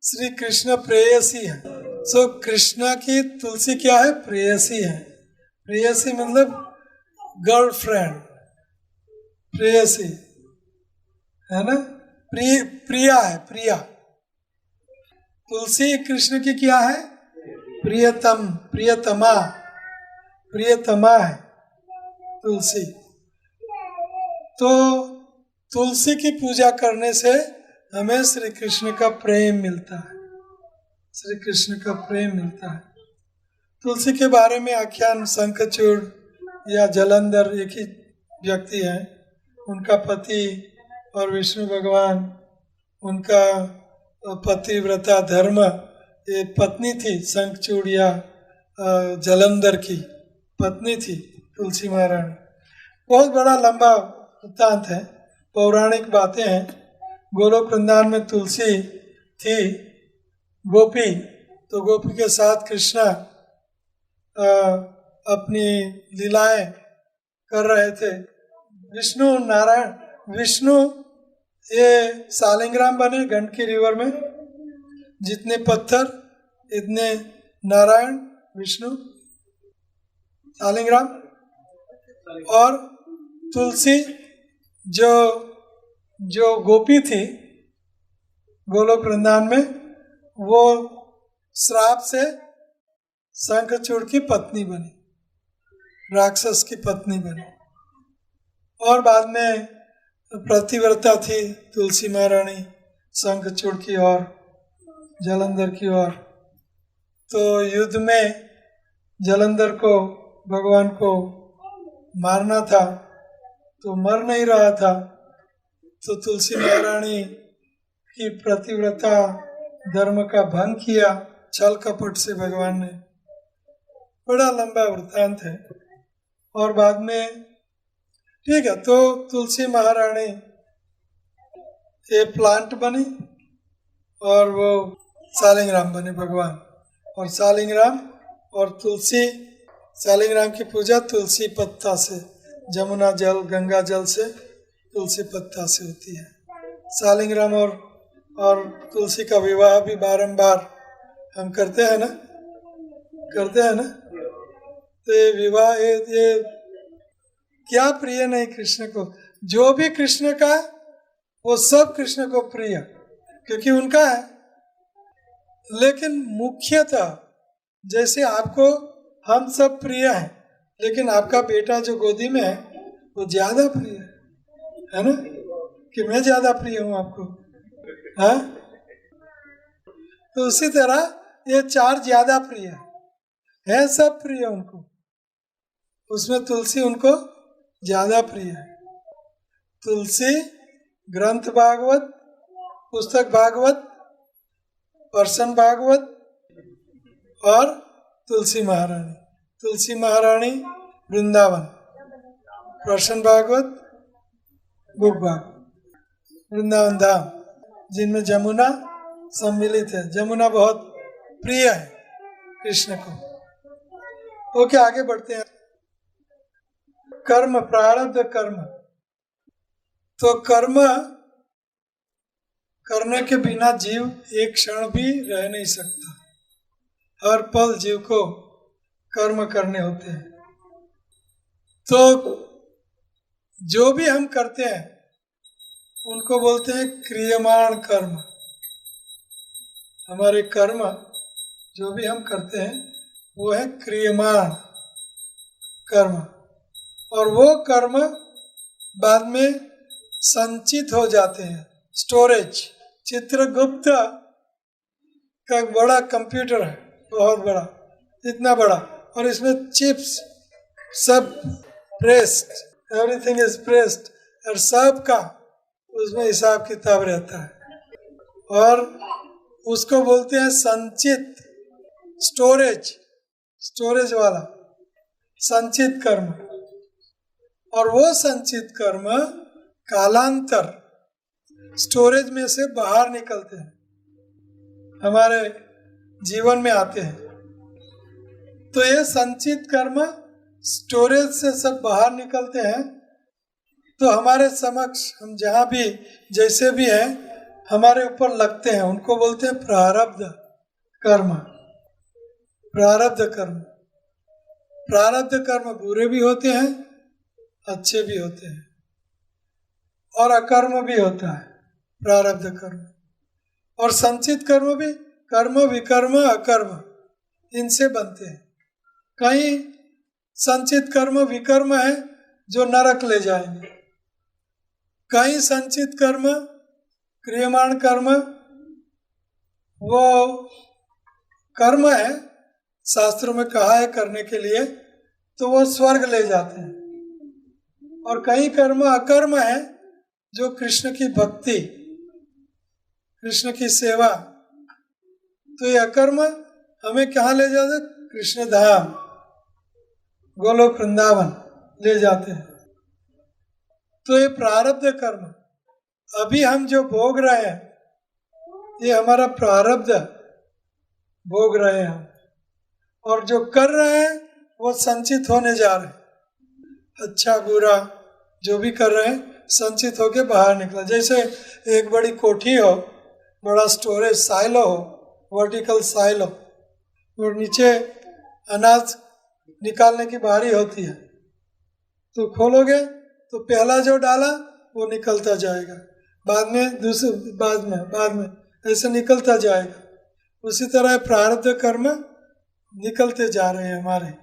श्री कृष्ण प्रेयसी है। सो कृष्ण की तुलसी क्या है? प्रेयसी है। प्रेयसी मतलब गर्लफ्रेंड, प्रेयसी है ना, प्रिया है, प्रिया। तुलसी कृष्ण की क्या है? प्रियतम, प्रियतमा, प्रियतमा है तुलसी। तो तुलसी की पूजा करने से हमें श्री कृष्ण का प्रेम मिलता है, श्री कृष्ण का प्रेम मिलता है। तुलसी के बारे में आख्यान शंखचूड़ या जलंधर एक ही व्यक्ति है, उनका पति और विष्णु भगवान, उनका पतिव्रता धर्म, ये पत्नी थी शंखचूड़ या जलंधर की पत्नी थी तुलसी महारानी। बहुत बड़ा लंबा वृत्तांत है, पौराणिक बातें हैं। गोलोक वृंदावन में तुलसी थी गोपी, तो गोपी के साथ कृष्णा अपनी लीलाएं कर रहे थे। विष्णु नारायण, विष्णु ये सालिग्राम बने गंडकी रिवर में, जितने पत्थर इतने नारायण विष्णु सालिग्राम। और तुलसी जो गोपी थी गोलोक वृंदावन में, वो श्राप से शंखचूड़ की पत्नी बनी, राक्षस की पत्नी बनी। और बाद में प्रतिव्रता थी तुलसी महारानी शंखचूड़ की और जलंधर की ओर। तो युद्ध में जलंधर को भगवान को मारना था, तो मर नहीं रहा था, तो तुलसी महारानी की प्रतिव्रता धर्म का भंग किया छल कपट से भगवान ने। बड़ा लंबा वृत्तांत है। और बाद में ठीक है, तो तुलसी महारानी ये प्लांट बनी और वो सालिग्राम बने भगवान। और सालिग्राम और तुलसी, सालिग्राम की पूजा तुलसी पत्ता से, जमुना जल गंगा जल से तुलसी पत्ता से होती है। सालिग्राम और तुलसी का विवाह भी बारंबार हम करते हैं ना, करते हैं ना। तो ये विवाह ये क्या प्रिय नहीं कृष्ण को, जो भी कृष्ण का वो सब कृष्ण को प्रिय, क्योंकि उनका है। लेकिन मुख्यतः जैसे आपको हम सब प्रिय हैं, लेकिन आपका बेटा जो गोदी में है वो ज्यादा प्रिय है ना, कि मैं ज्यादा प्रिय हूं आपको, हाँ। तो उसी तरह ये 4 ज्यादा प्रिय है, सब प्रिय उनको, उसमें तुलसी उनको ज्यादा प्रिय है। तुलसी, ग्रंथ भागवत, पुस्तक भागवत, पर्सन भागवत और तुलसी महारानी। तुलसी महारानी वृंदावन, पर्सन भागवत, बुक भागवत, वृंदावन धाम, जिनमें जमुना सम्मिलित है। जमुना बहुत प्रिय है कृष्ण को। ओके, आगे बढ़ते हैं। कर्म, प्रारब्ध कर्म। तो कर्म करने के बिना जीव एक क्षण भी रह नहीं सकता। हर पल जीव को कर्म करने होते हैं। तो जो भी हम करते हैं उनको बोलते हैं क्रियमाण कर्म। हमारे कर्म जो भी हम करते हैं वो है क्रियमाण कर्म, और वो कर्म बाद में संचित हो जाते हैं, स्टोरेज। चित्रगुप्त का बड़ा कंप्यूटर है, बहुत बड़ा, इतना बड़ा, और इसमें चिप्स सब प्रेस्ड, एवरीथिंग इज प्रेस्ड, और सब का उसमें हिसाब किताब रहता है। और उसको बोलते हैं संचित, स्टोरेज, स्टोरेज वाला संचित कर्म। और वो संचित कर्म कालांतर स्टोरेज में से बाहर निकलते हैं, हमारे जीवन में आते हैं। तो ये संचित कर्म स्टोरेज से सब बाहर निकलते हैं, तो हमारे समक्ष हम जहाँ भी जैसे भी हैं हमारे ऊपर लगते हैं, उनको बोलते हैं प्रारब्ध कर्म। प्रारब्ध कर्म, प्रारब्ध कर्म बुरे भी होते हैं, अच्छे भी होते हैं, और अकर्म भी होता है प्रारब्ध कर्म। और संचित कर्म भी कर्म, विकर्म, अकर्म इनसे बनते हैं। कई संचित कर्म विकर्म है जो नरक ले जाएंगे, कई संचित कर्म क्रियमाण कर्म वो कर्म है, शास्त्रों में कहा है करने के लिए, तो वो स्वर्ग ले जाते हैं। और कई कर्म अकर्म है जो कृष्ण की भक्ति, कृष्ण की सेवा, तो ये अकर्म हमें कहाँ ले जाते? कृष्ण धाम, गोलोक वृंदावन ले जाते हैं। तो ये प्रारब्ध कर्म अभी हम जो भोग रहे हैं, ये हमारा प्रारब्ध भोग रहे हैं हम, और जो कर रहे हैं वो संचित होने जा रहे हैं। अच्छा बुरा जो भी कर रहे हैं संचित होके बाहर निकला। जैसे एक बड़ी कोठी हो, बड़ा स्टोरेज साइलो हो, वर्टिकल साइलो, और नीचे अनाज निकालने की बारी होती है, तो खोलोगे तो पहला जो डाला वो निकलता जाएगा, बाद में दूसरे, बाद में ऐसे निकलता जाएगा। उसी तरह प्रारब्ध कर्म निकलते जा रहे हैं हमारे,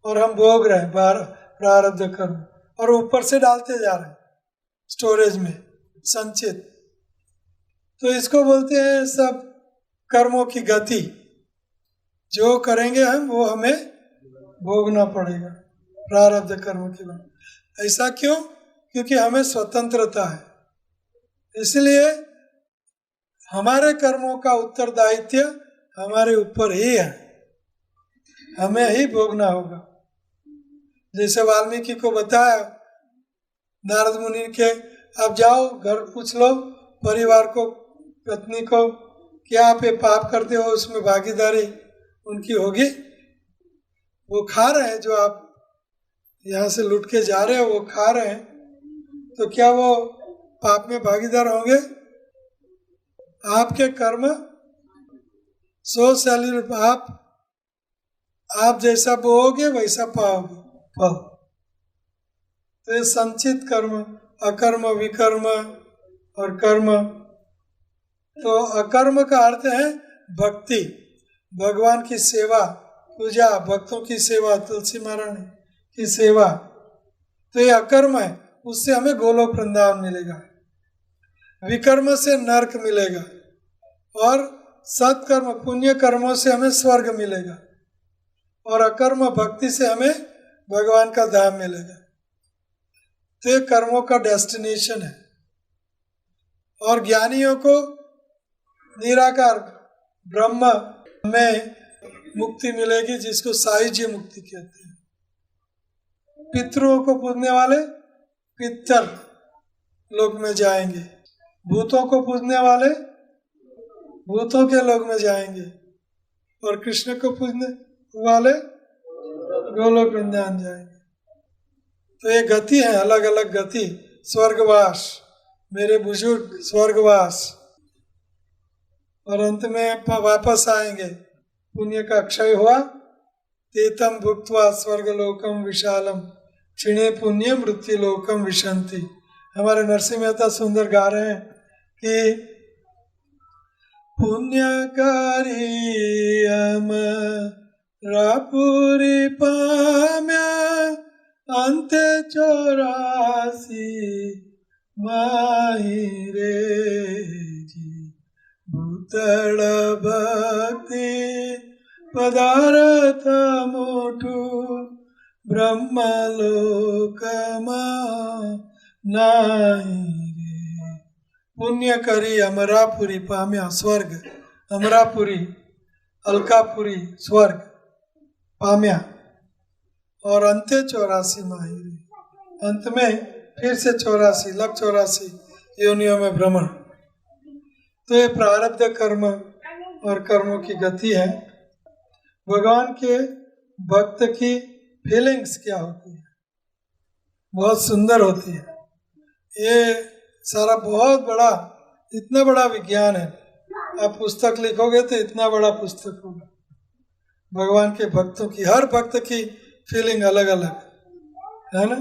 और हम भोग रहे हैं प्रारब्ध कर्म, और ऊपर से डालते जा रहे हैं स्टोरेज में संचित। तो इसको बोलते हैं सब कर्मों की गति, जो करेंगे हम वो हमें भोगना पड़ेगा प्रारब्ध कर्म के बाद। ऐसा क्यों? क्योंकि हमें स्वतंत्रता है, इसलिए हमारे कर्मों का उत्तरदायित्व हमारे ऊपर ही है, हमें ही भोगना होगा। जैसे वाल्मीकि को बताया नारद मुनि के, अब जाओ घर पूछ लो परिवार को, पत्नी को, क्या आप ये पाप करते हो, उसमें भागीदारी उनकी होगी? वो खा रहे हैं, जो आप यहाँ से लुट के जा रहे हो वो खा रहे हैं, तो क्या वो पाप में भागीदार होंगे? आपके कर्म सो सैलरी, आप जैसा बोओगे वैसा पाओगे फल। तो ये संचित कर्म, अकर्म, विकर्म और कर्म। तो अकर्म का अर्थ है भक्ति, भगवान की सेवा, पूजा, भक्तों की सेवा, तुलसी महारानी की सेवा, तो ये अकर्म है, उससे हमें गोलोक वृंदावन मिलेगा। विकर्म से नरक मिलेगा, और सत्कर्म पुण्य कर्मों से हमें स्वर्ग मिलेगा, और अकर्म भक्ति से हमें भगवान का धाम मिलेगा। तो ये कर्मों का डेस्टिनेशन है। और ज्ञानियों को निराकार ब्रह्म में मुक्ति मिलेगी, जिसको सायुज्य मुक्ति कहते हैं। पितरों को पूजने वाले पितर लोक में जाएंगे, भूतों को पूजने वाले भूतों के लोक में जाएंगे, और कृष्ण को पूजने वाले गोलोक वृंदावन जाएंगे। तो ये गति है, अलग अलग गति। स्वर्गवास, मेरे बुजुर्ग स्वर्गवास, और अंत में वापस आएंगे। पुण्य का क्षय हुआ, तेतम भुक्त्वा स्वर्गलोकम विशालम क्षिणे पुण्य मृत्युलोकम विशंति। हमारे नरसिंह मेहता सुंदर गा रहे हैं कि पुण्यकारी अमरापुरी पाम्या अंते 84 माही रे, भक्ति पदार्थ मोठू ब्रह्मलोकमा नाई रे। पुण्य करी अमरापुरी पाम्या स्वर्ग, अमरापुरी अलकापुरी स्वर्ग पाम्या और अंत्य 84 माहिरी, अंत में फिर से 84 योनियों में भ्रमण। तो ये प्रारब्ध कर्म और कर्मों की गति है। भगवान के भक्त की फीलिंग्स क्या होती है, बहुत सुंदर होती है। ये सारा बहुत बड़ा, इतना बड़ा विज्ञान है। आप पुस्तक लिखोगे तो इतना बड़ा पुस्तक होगा। भगवान के भक्तों की, हर भक्त की फीलिंग अलग अलग है ना,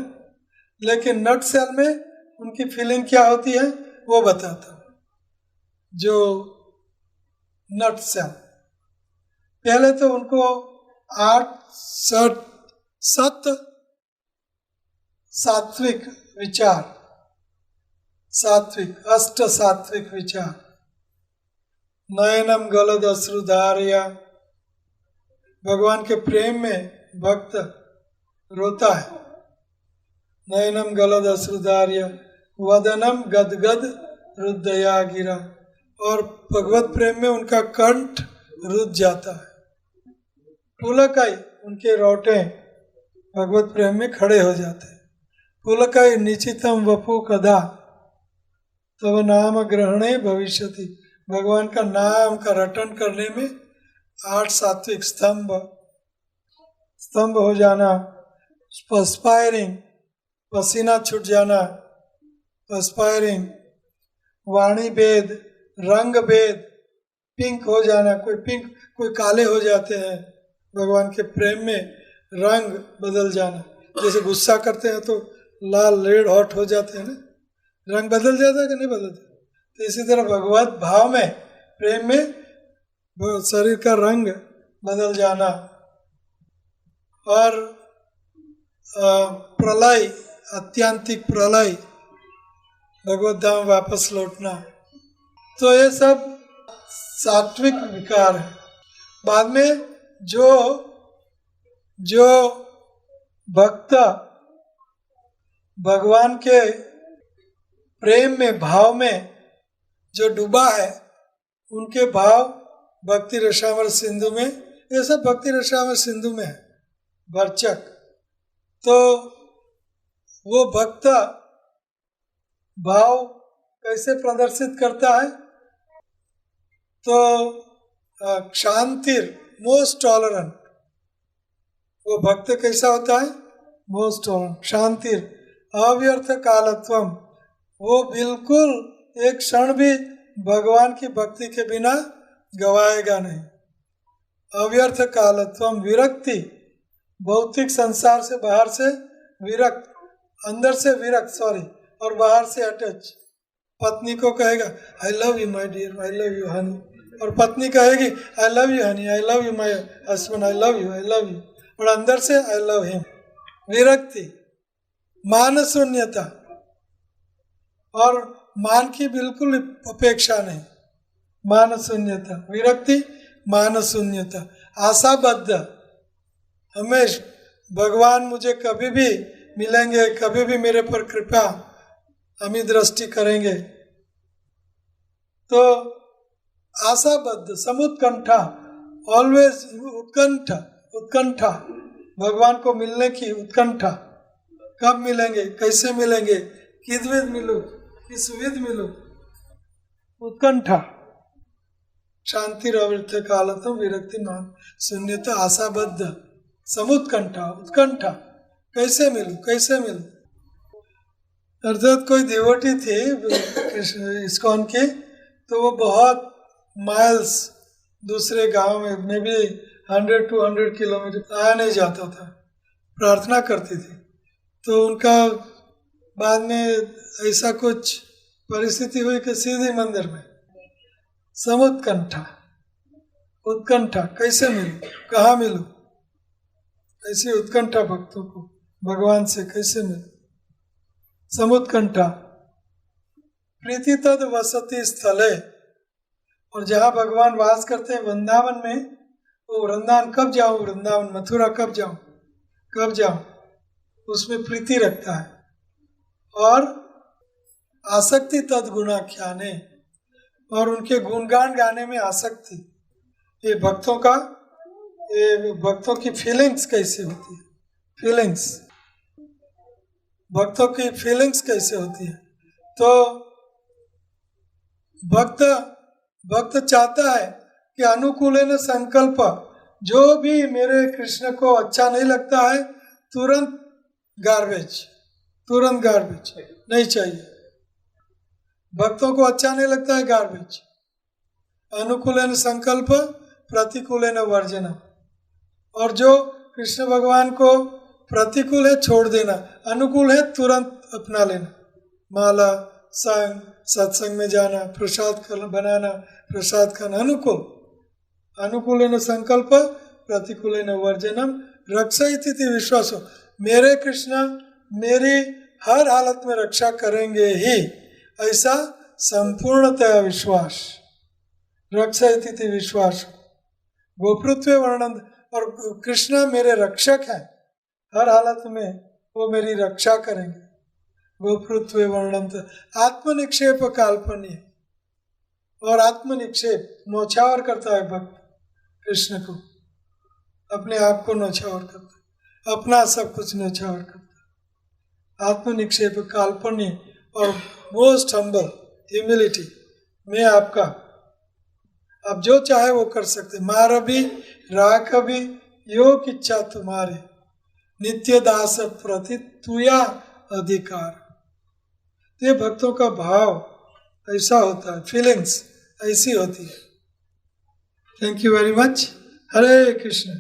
लेकिन नट सेल में उनकी फीलिंग क्या होती है वो बताता हूँ। जो नट सेल, पहले तो उनको 8 सात्विक विचार, सात्विक अष्ट सात्विक विचार। नयनम गलद अश्रुधारया, भगवान के प्रेम में भक्त रोता है। नयनम गलद अश्रुधारया वदनम गदगद रुद्धया गिरा, और भगवत प्रेम में उनका कंठ रुद्ध जाता है। पुलकाई, उनके रोटे भगवत प्रेम में खड़े हो जाते हैं। पुलकाई निचितम वपु कदा तब नाम ग्रहणे भविष्यति, भगवान का नाम का रटन करने में 8 सात्विक स्तंभ हो जाना, पर्स्पायरिंग, पसीना छूट जाना, पर्स्पायरिंग, वाणी भेद, रंग भेद, पिंक हो जाना, कोई पिंक कोई काले हो जाते हैं। भगवान के प्रेम में रंग बदल जाना, जैसे गुस्सा करते हैं तो लाल रेड हॉट हो जाते हैं ना, रंग बदल जाता है कि नहीं बदलता। तो इसी तरह भगवत भाव में, प्रेम में शरीर का रंग बदल जाना, और प्रलय, आत्यंतिक प्रलय, भगवत धाम वापस लौटना। तो ये सब सात्विक विकार है। बाद में जो भक्त भगवान के प्रेम में, भाव में जो डूबा है, उनके भाव भक्ति रसामर सिंधु में, ये सब भक्ति रसामर सिंधु में है, भरचक। तो वो भक्त भाव कैसे प्रदर्शित करता है? तो क्षांतिर, मोस्ट टॉलरेंट, वो भक्त कैसा होता है? मोस्ट टॉलरेंट, क्षांतिर, अव्यर्थ कालत्वम, वो बिल्कुल एक क्षण भी भगवान की भक्ति के बिना गवाएगा नहीं। अव्यर्थ कालत्वम, विरक्ति, भौतिक संसार से बाहर से विरक्त, अंदर से विरक्त और बाहर से अटैच। पत्नी को कहेगा I love you my dear, I love you honey, और पत्नी कहेगी I love you honey, I love you my husband, I love you, और अंदर से आई लव हिम। विरक्ति, मान शून्यता, और मान की बिल्कुल अपेक्षा नहीं, मान शून्यता, विरक्ति, मान शून्यता, आशाबद्ध, हमेशा भगवान मुझे कभी भी मिलेंगे, कभी भी मेरे पर कृपा हमें दृष्टि करेंगे। तो आशाबद्ध, समुत्कंठा, ऑलवेज उत्कंठा, भगवान को मिलने की उत्कंठा, कब मिलेंगे, कैसे मिलेंगे, किसविद मिलूं, किस विध मिलूं, उत्कंठा। शांति रवृत्त कालतम विरक्ति मान शून्यता, आशाबद्ध, समुत्कंठा, उत्कंठा, कैसे मिलूं। अर्थात कोई डिवोटी थी इस्कॉन की, तो वो बहुत माइल्स दूसरे गांव में भी 100-200 किलोमीटर आया नहीं जाता था, प्रार्थना करती थी। तो उनका बाद में ऐसा कुछ परिस्थिति हुई कि सीधे मंदिर में। समुत्कंठा, उत्कंठा, कैसे मिलूं, कहाँ मिलूं, ऐसी उत्कंठा भक्तों को भगवान से कैसे मिलूं। समुत्कंठा, प्रीति तद वसति स्थले, और जहाँ भगवान वास करते हैं वृंदावन में, वो वृंदावन कब जाऊँ, वृंदावन मथुरा कब जाऊँ, उसमें प्रीति रखता है। और आसक्ति तद्गुणाख्याने, और उनके गुणगान गाने में आसक्ति। ये भक्तों की फीलिंग्स कैसे होती है, भक्तों की फीलिंग्स कैसे होती है। तो भक्त चाहता है कि अनुकूलेन संकल्प, जो भी मेरे कृष्ण को अच्छा नहीं लगता है तुरंत गार्बेज नहीं चाहिए। भक्तों को अच्छा नहीं लगता है गार्बेज। अनुकूलेन संकल्प प्रतिकूलेन वर्जनम, और जो कृष्ण भगवान को प्रतिकूल है छोड़ देना, अनुकूल है तुरंत अपना लेना। माला, संग, सत्संग में जाना, प्रसाद बनाना, प्रसाद खाना, अनुकूलेन संकल्प प्रतिकूलेन वर्जनम रक्षयति विश्वासो, मेरे कृष्ण मेरी हर हालत में रक्षा करेंगे ही, ऐसा संपूर्णतया विश्वास। रक्षयति विश्वास, गोपृत्वे वर्णन, और कृष्ण मेरे रक्षक हैं, हर हालत में वो मेरी रक्षा करेंगे। गोपृत्वे वर्णन, आत्मनिक्षेप काल्पन्य, और आत्मनिक्षेप नौछावर करता है भक्त कृष्ण को, अपने आप को नौछावर करता है, अपना सब कुछ नौछावर करता है। आत्मनिक्षेप काल्पन्य और मोस्ट हम्बल ह्यूमिलिटी, मैं आपका, आप जो चाहे वो कर सकते, मार भी राख भी योग इच्छा तुम्हारे, नित्य दास प्रति तुया अधिकार। ये भक्तों का भाव ऐसा होता है, फीलिंग्स ऐसी होती है। Thank you very much. Hare Krishna.